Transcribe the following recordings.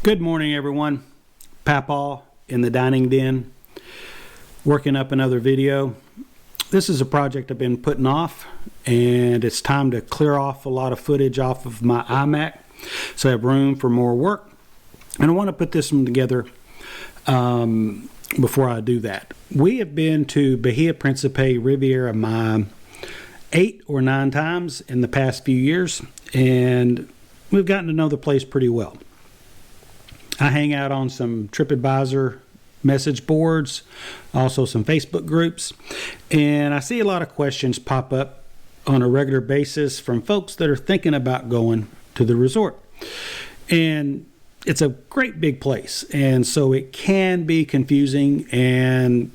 Good morning, everyone. Papaw in the dining den, working up another video. This is a project I've been putting off, and it's time to clear off a lot of footage off of my iMac so I have room for more work. And I want to put this one together before I do that. We have been to Bahia, Principe, Riviera 8 or 9 times in the past few years, and we've gotten to know the place pretty well. I hang out on some TripAdvisor message boards, also some Facebook groups, and I see a lot of questions pop up on a regular basis from folks that are thinking about going to the resort. And it's a great big place, and so it can be confusing, and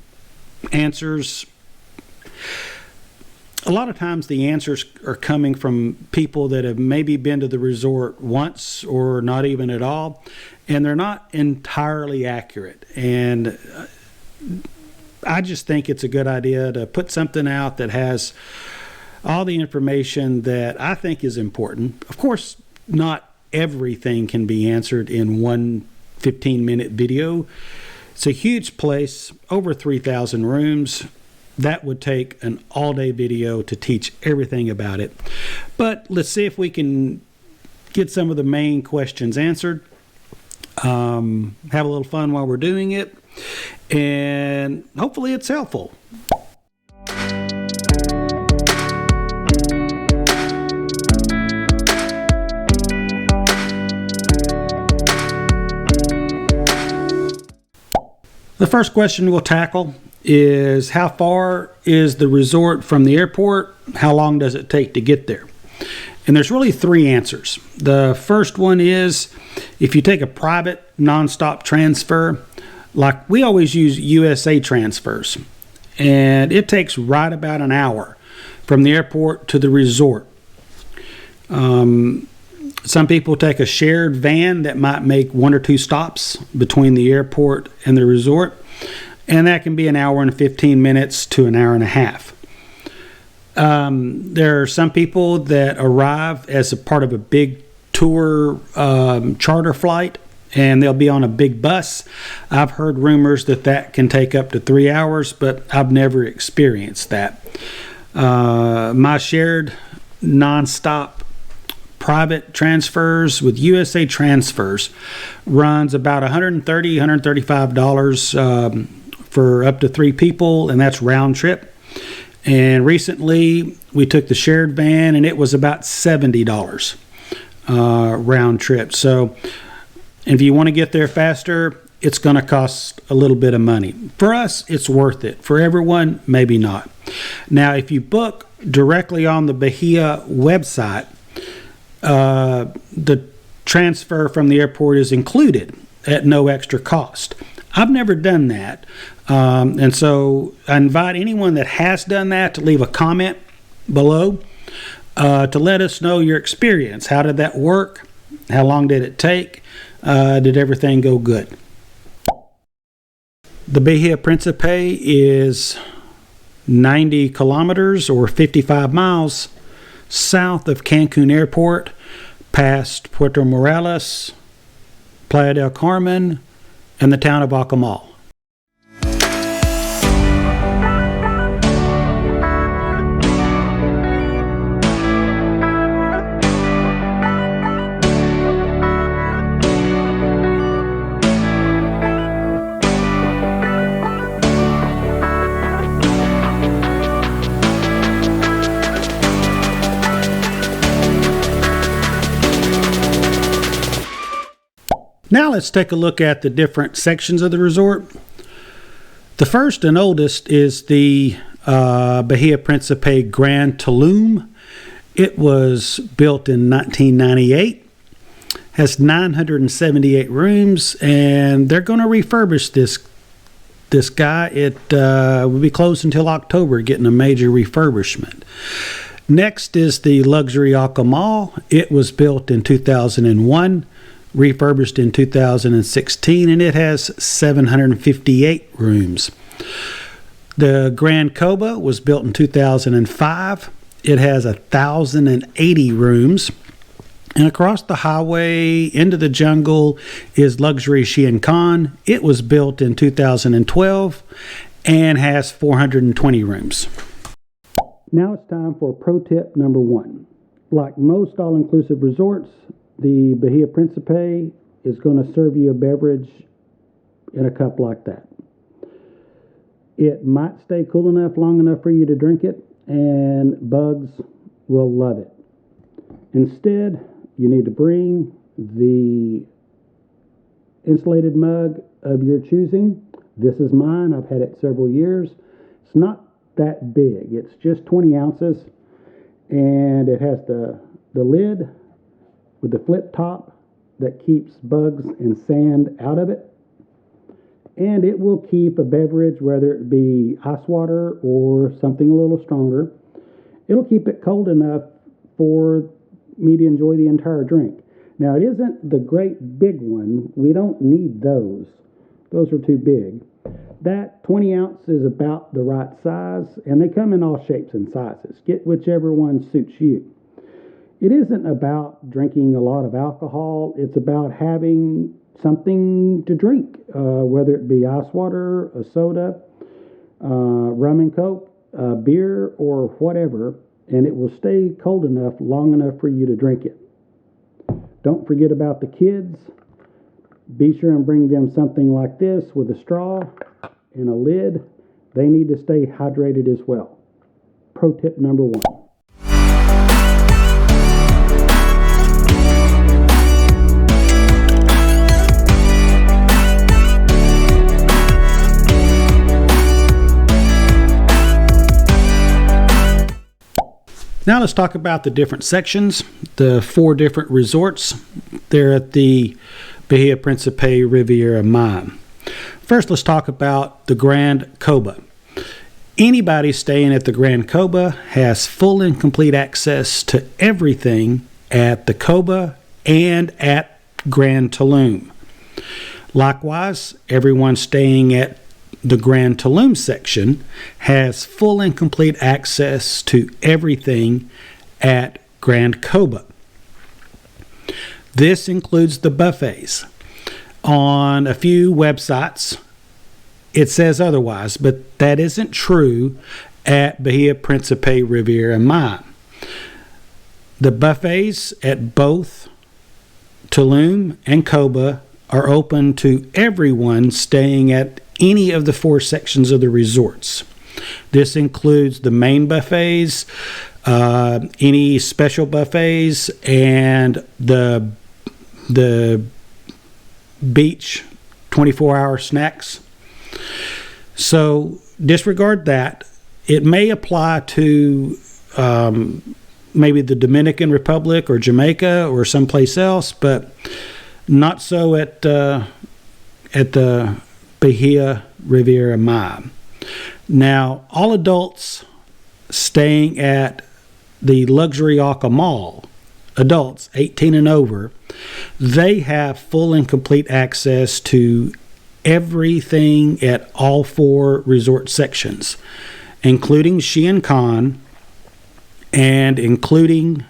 a lot of times the answers are coming from people that have maybe been to the resort once or not even at all, and they're not entirely accurate. And I just think it's a good idea to put something out that has all the information that I think is important. Of course, not everything can be answered in one 15-minute video. It's a huge place, over 3,000 rooms. That would take an all-day video to teach everything about it. But let's see if we can get some of the main questions answered. Have a little fun while we're doing it, and hopefully it's helpful. The first question we'll tackle is, how far is the resort from the airport? How long does it take to get there? And there's really 3 answers. The first one is, if you take a private nonstop transfer, like we always use USA transfers, and it takes right about an hour from the airport to the resort. Some people take a shared van that might make 1 or 2 stops between the airport and the resort, and that can be an hour and 15 minutes to an hour and a half. There are some people that arrive as a part of a big tour charter flight, and they'll be on a big bus. I've heard rumors that can take up to 3 hours, but I've never experienced that. My shared nonstop private transfers with USA Transfers runs about $130, $135 for up to 3 people, and that's round trip. And recently we took the shared van, and it was about $70 round trip. So if you want to get there faster, it's going to cost a little bit of money. For us, it's worth it. For everyone, maybe not. Now, if you book directly on the Bahia website, the transfer from the airport is included at no extra cost. I've never done that, and so I invite anyone that has done that to leave a comment below to let us know your experience. How did that work? How long did it take? Did everything go good? The Bahia Principe is 90 kilometers or 55 miles south of Cancun Airport, past Puerto Morales, Playa del Carmen, and the town of Papaw. Now let's take a look at the different sections of the resort. The first and oldest is the Bahia Principe Grand TULUM. It was built in 1998, has 978 rooms, and they're going to refurbish this guy. It will be closed until October, getting a major refurbishment. Next is the Luxury Papaw. It was built in 2001. Refurbished in 2016, and it has 758 rooms. The Grand COBA was built in 2005. It has 1,080 rooms. And across the highway into the jungle is luxury Con. It was built in 2012 and has 420 rooms. Now it's time for pro tip number 1. Like most all-inclusive resorts, the Bahia Principe is going to serve you a beverage in a cup like that. It might stay cool enough long enough for you to drink it, and bugs will love it. Instead, you need to bring the insulated mug of your choosing. This is mine. I've had it several years. It's not that big. It's just 20 ounces, and it has the lid with the flip top that keeps bugs and sand out of it. And it will keep a beverage, whether it be ice water or something a little stronger, it'll keep it cold enough for me to enjoy the entire drink. Now, it isn't the great big one. We don't need those. Those are too big. That 20 ounce is about the right size, and they come in all shapes and sizes. Get whichever one suits you. It isn't about drinking a lot of alcohol. It's about having something to drink, whether it be ice water, a soda, rum and coke, beer, or whatever, and it will stay cold enough long enough for you to drink it. Don't forget about the kids. Be sure and bring them something like this with a straw and a lid. They need to stay hydrated as well. Pro tip number 1. Now let's talk about the different sections, the 4 different resorts. They're at the Bahia Principe Riviera Mine. First, let's talk about the Grand COBA. Anybody staying at the Grand COBA has full and complete access to everything at the COBA and at Grand TULUM. Likewise, everyone staying at the Grand TULUM section has full and complete access to everything at Grand COBA. This includes the buffets. On a few websites, it says otherwise, but that isn't true at Bahia Principe Riviera Mine. The buffets at both TULUM and COBA are open to everyone staying at any of the 4 sections of the resorts. This includes the main buffets, any special buffets, and the beach 24-hour snacks. So disregard that. It may apply to maybe the Dominican Republic or Jamaica or someplace else, but not so at the Bahia Riviera Mine. Now, all adults staying at the Luxury Oca Mall, adults 18 and over, they have full and complete access to everything at all 4 resort sections, including Con and including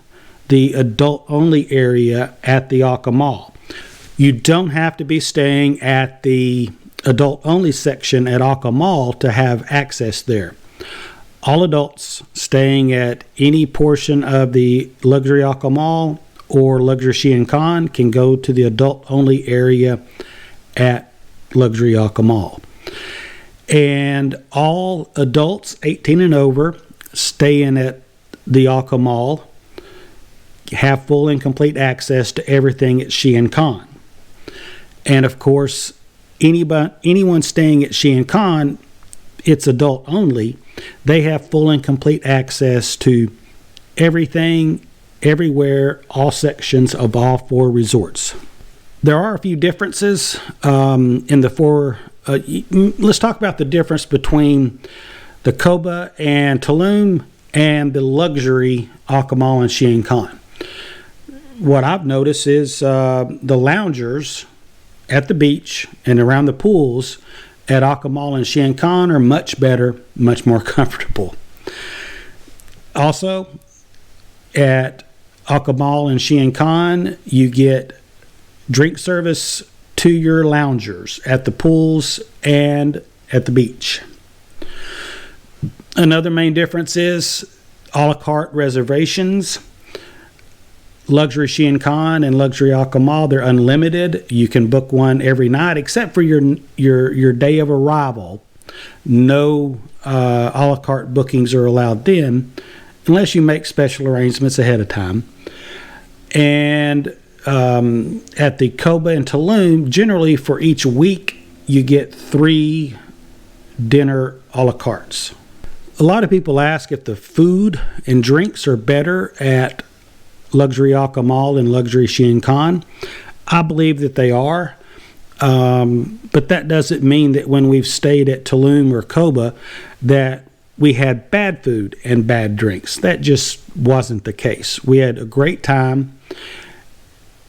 the adult-only area at the Oca Mall. You don't have to be staying at the adult-only section at Oca Mall to have access there. All adults staying at any portion of the Luxury Oca Mall or Luxury Con can go to the adult-only area at Luxury Oca Mall. And all adults 18 and over staying at the Oca Mall have full and complete access to everything at Con. And of course, anyone staying at Con, it's adult only. They have full and complete access to everything, everywhere, all sections of all 4 resorts. There are a few differences in the 4. Let's talk about the difference between the COBA and TULUM and the luxury Oca Mall and Con. What I've noticed is the loungers at the beach and around the pools at Oca Mall and Con are much better, much more comfortable. Also, at Alcohol and Shein Khan, you get drink service to your loungers at the pools and at the beach. Another main difference is a la carte reservations. Luxury Shein Khan and Luxury Alcohol, they're unlimited. You can book one every night except for your day of arrival. No a la carte bookings are allowed then, unless you make special arrangements ahead of time. And at the COBA and TULUM, generally for each week, you get 3 dinner a la cartes. A lot of people ask if the food and drinks are better at Luxury Alcohol and Luxury Shein Khan. I believe that they are. But that doesn't mean that when we've stayed at TULUM or COBA that we had bad food and bad drinks. That just wasn't the case. We had a great time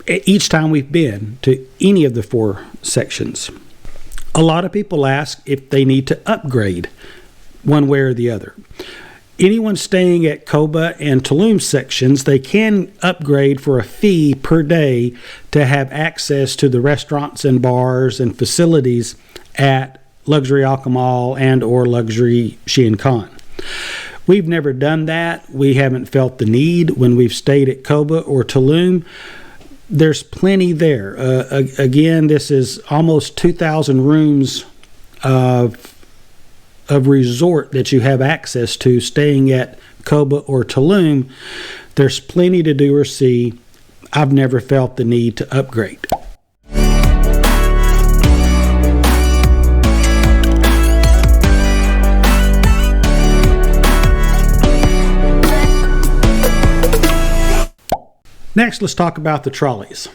each time we've been to any of the 4 sections. A lot of people ask if they need to upgrade one way or the other. Anyone staying at COBA and TULUM sections, they can upgrade for a fee per day to have access to the restaurants and bars and facilities at Luxury Alcohol and or Luxury Shein Khan. We've never done that. We haven't felt the need when we've stayed at COBA or TULUM. There's plenty there. Again, this is almost 2,000 rooms of resort that you have access to staying at COBA or TULUM. There's plenty to do or see. I've never felt the need to upgrade. Next, let's talk about the trolleys.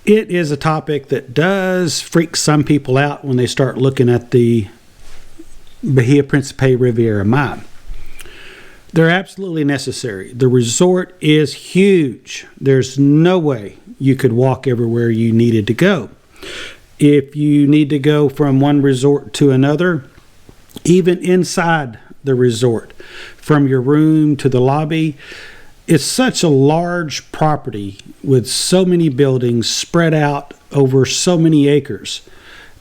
It is a topic that does freak some people out when they start looking at the Bahia, Principe, Riviera map. They're absolutely necessary. The resort is huge. There's no way you could walk everywhere you needed to go. If you need to go from one resort to another, even inside the resort, from your room to the lobby, it's such a large property with so many buildings spread out over so many acres.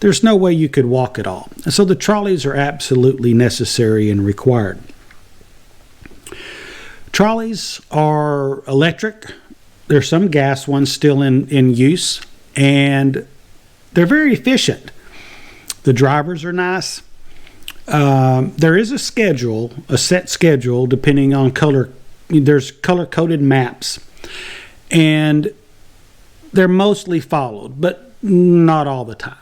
There's no way you could walk it all. And so the trolleys are absolutely necessary and required. Trolleys are electric. There's some gas ones still in use, and they're very efficient. The drivers are nice. There is a schedule, a set schedule, depending on color. There's color-coded maps, and they're mostly followed, but not all the time.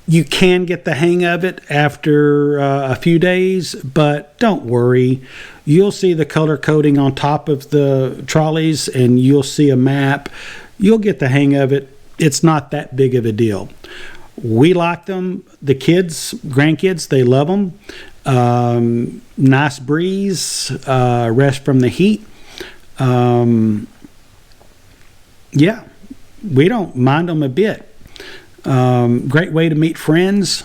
You can get the hang of it after a few days, but don't worry. You'll see the color coding on top of the trolleys, and you'll see a map. You'll get the hang of it. It's not that big of a deal. We like them. The kids, grandkids, they love them. Nice breeze, rest from the heat. Yeah, we don't mind them a bit. Great way to meet friends,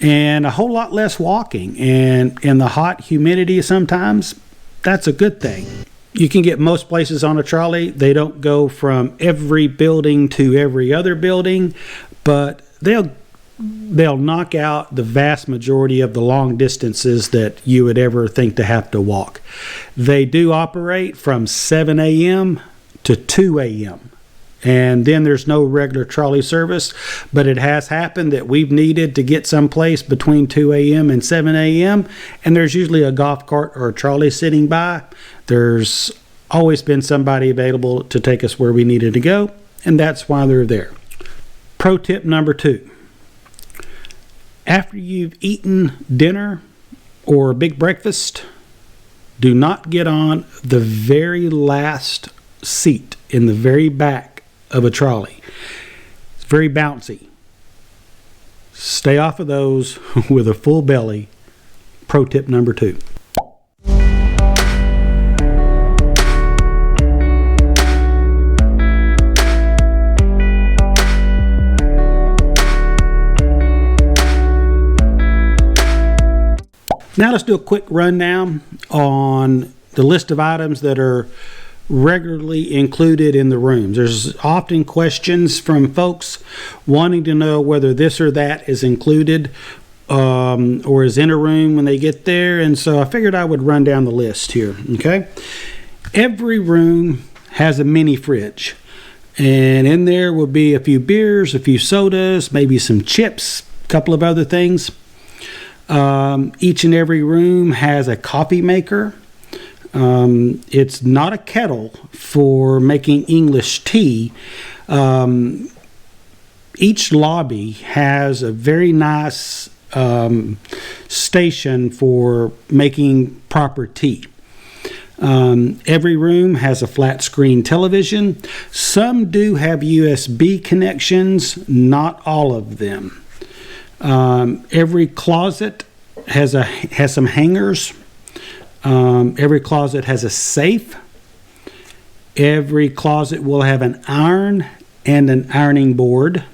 and a whole lot less walking. And in the hot humidity sometimes, that's a good thing. You can get most places on a trolley. They don't go from every building to every other building, but they'll knock out the vast majority of the long distances that you would ever think to have to walk. They do operate from 7 a.m. to 2 a.m. And then there's no regular trolley service, but it has happened that we've needed to get someplace between 2 a.m. and 7 a.m. and there's usually a golf cart or a trolley sitting by. There's always been somebody available to take us where we needed to go, and that's why they're there. Pro tip number 2. After you've eaten dinner or a big breakfast, do not get on the very last seat in the very back of a trolley. It's very bouncy. Stay off of those with a full belly. Pro tip number 2. Now let's do a quick rundown on the list of items that are regularly included in the rooms. There's often questions from folks wanting to know whether this or that is included or is in a room when they get there, and so I figured I would run down the list here. Okay, every room has a mini fridge, and in there will be a few beers, a few sodas, maybe some chips, a couple of other things. Each and every room has a coffee maker. It's not a kettle for making English tea. Each lobby has a very nice station for making proper tea. Every room has a flat screen television. Some do have USB connections, not all of them. Every closet has some hangers. Every closet has a safe. Every closet will have an iron and an ironing board.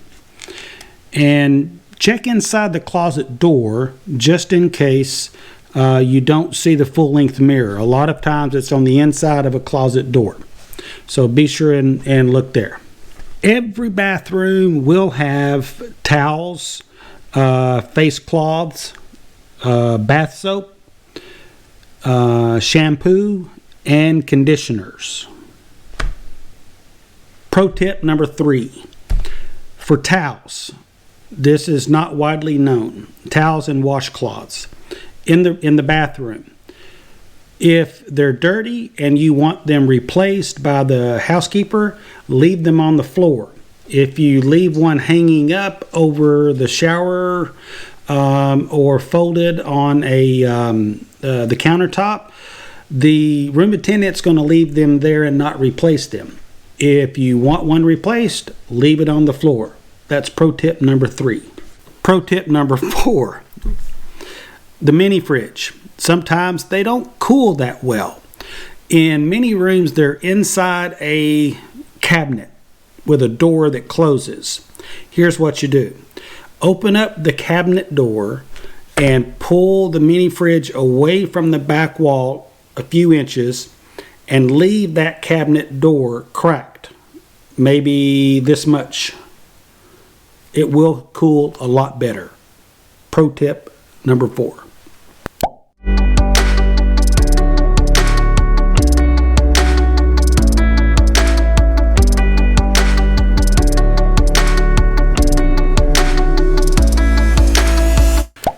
And check inside the closet door just in case you don't see the full-length mirror. A lot of times it's on the inside of a closet door. So be sure and look there. Every bathroom will have towels, face cloths, bath soap, shampoo, and conditioners. Pro tip number 3. For towels, this is not widely known. Towels and washcloths in the bathroom. If they're dirty and you want them replaced by the housekeeper, leave them on the floor. If you leave one hanging up over the shower or folded on the countertop, the room attendant's going to leave them there and not replace them. If you want one replaced, leave it on the floor. That's pro tip number 3. Pro tip number 4, the mini fridge. Sometimes they don't cool that well. In many rooms, they're inside a cabinet with a door that closes. Here's what you do. Open up the cabinet door and pull the mini fridge away from the back wall a few inches and leave that cabinet door cracked, maybe this much. It will cool a lot better. Pro tip number 4.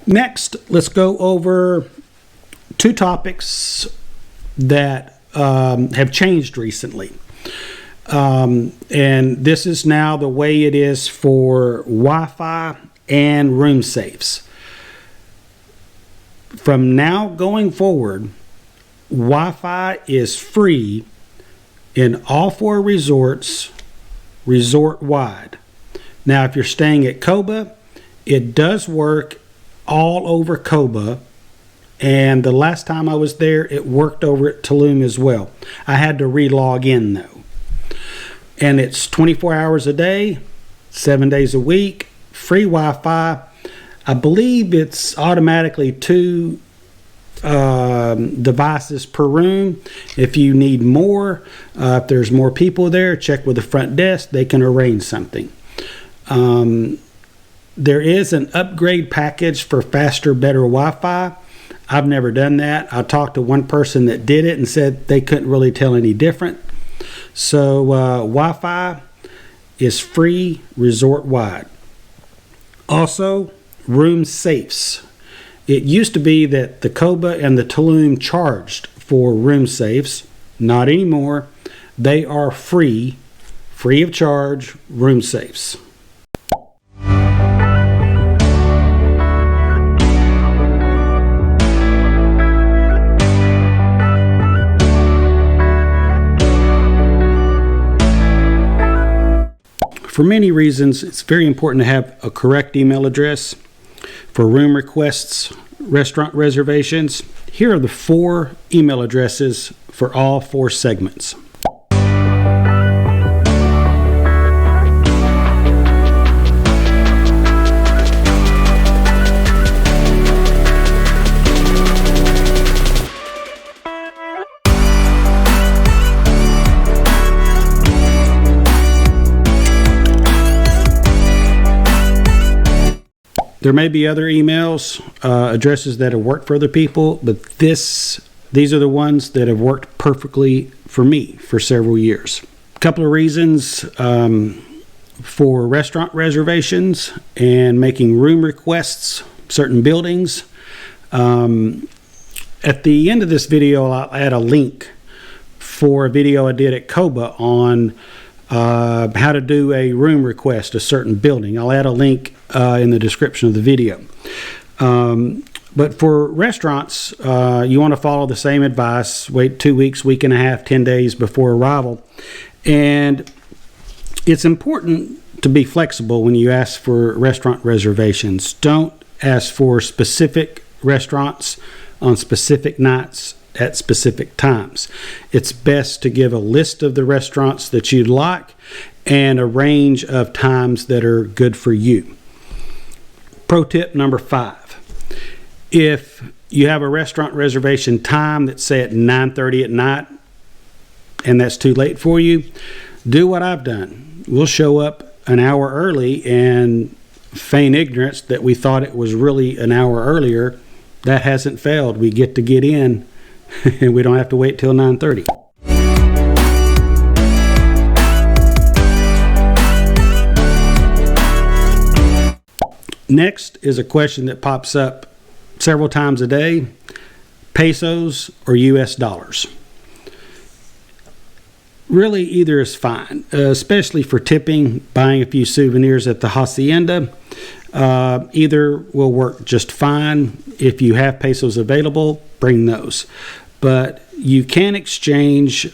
Next, let's go over 2 topics that have changed recently. And this is now the way it is for Wi-Fi and room safes. From now going forward, Wi-Fi is free in all 4 resorts, resort-wide. Now, if you're staying at COBA, it does work all over COBA, and the last time I was there, it worked over at TULUM as well. I had to re-log in though. And it's 24 hours a day, 7 days a week, free Wi-Fi. I believe it's automatically 2 devices per room. If you need more, if there's more people there, check with the front desk. They can arrange something. There is an upgrade package for faster, better Wi-Fi. I've never done that. I talked to one person that did it and said they couldn't really tell any different. So Wi-Fi is free resort-wide. Also, room safes. It used to be that the COBA and the TULUM charged for room safes. Not anymore. They are free of charge room safes. For many reasons, it's very important to have a correct email address for room requests, restaurant reservations. Here are the 4 email addresses for all 4 segments. There may be other emails, addresses that have worked for other people, but these are the ones that have worked perfectly for me for several years. A couple of reasons for restaurant reservations and making room requests, certain buildings. At the end of this video, I'll add a link for a video I did at COBA on how to do a room request, a certain building. I'll add a link in the description of the video. But for restaurants, you want to follow the same advice. Wait 2 weeks, week and a half, 10 days before arrival. And it's important to be flexible when you ask for restaurant reservations. Don't ask for specific restaurants on specific nights at specific times. It's best to give a list of the restaurants that you'd like and a range of times that are good for you. Pro tip number 5. If you have a restaurant reservation time that's say at 9:30 at night and that's too late for you, do what I've done. We'll show up an hour early and feign ignorance that we thought it was really an hour earlier. That hasn't failed. We get in and we don't have to wait till 9:30. Next is a question that pops up several times a day: pesos or US dollars? Really, either is fine, especially for tipping, buying a few souvenirs at the hacienda. Either will work just fine. If you have pesos available, bring those. But you can exchange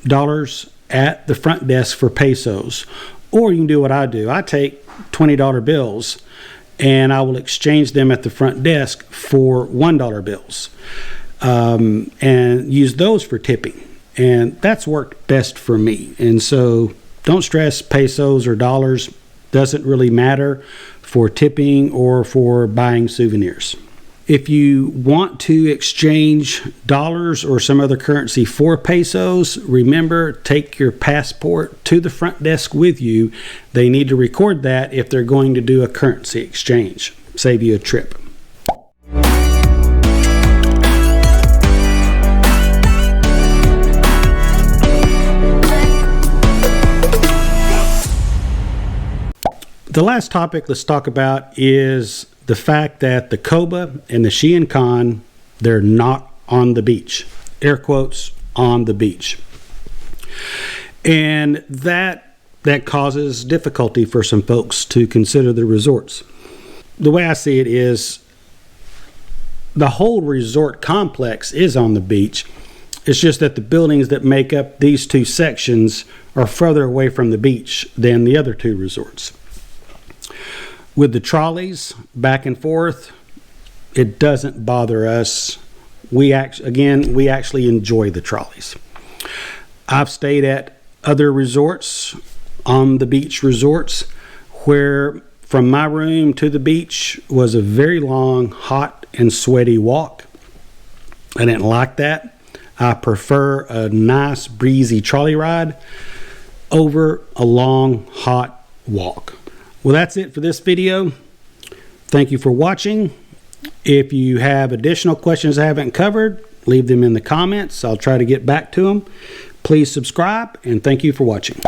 dollars at the front desk for pesos. Or you can do what I do. I take $20 bills and I will exchange them at the front desk for $1 bills and use those for tipping. And that's worked best for me. And so don't stress pesos or dollars. Doesn't really matter for tipping or for buying souvenirs. If you want to exchange dollars or some other currency for pesos, remember, take your passport to the front desk with you. They need to record that if they're going to do a currency exchange. Save you a trip. The last topic let's talk about is the fact that the COBA and the Shein Con, they're not on the beach. Air quotes, on the beach. And that causes difficulty for some folks to consider the resorts. The way I see it is the whole resort complex is on the beach. It's just that the buildings that make up these two sections are further away from the beach than the other two resorts. With the trolleys back and forth, it doesn't bother us. We actually enjoy the trolleys. I've stayed at other resorts, on the beach resorts, where from my room to the beach was a very long, hot and sweaty walk. I didn't like that. I prefer a nice, breezy trolley ride over a long, hot walk. Well, that's it for this video. Thank you for watching. If you have additional questions I haven't covered, leave them in the comments. I'll try to get back to them. Please subscribe, and thank you for watching.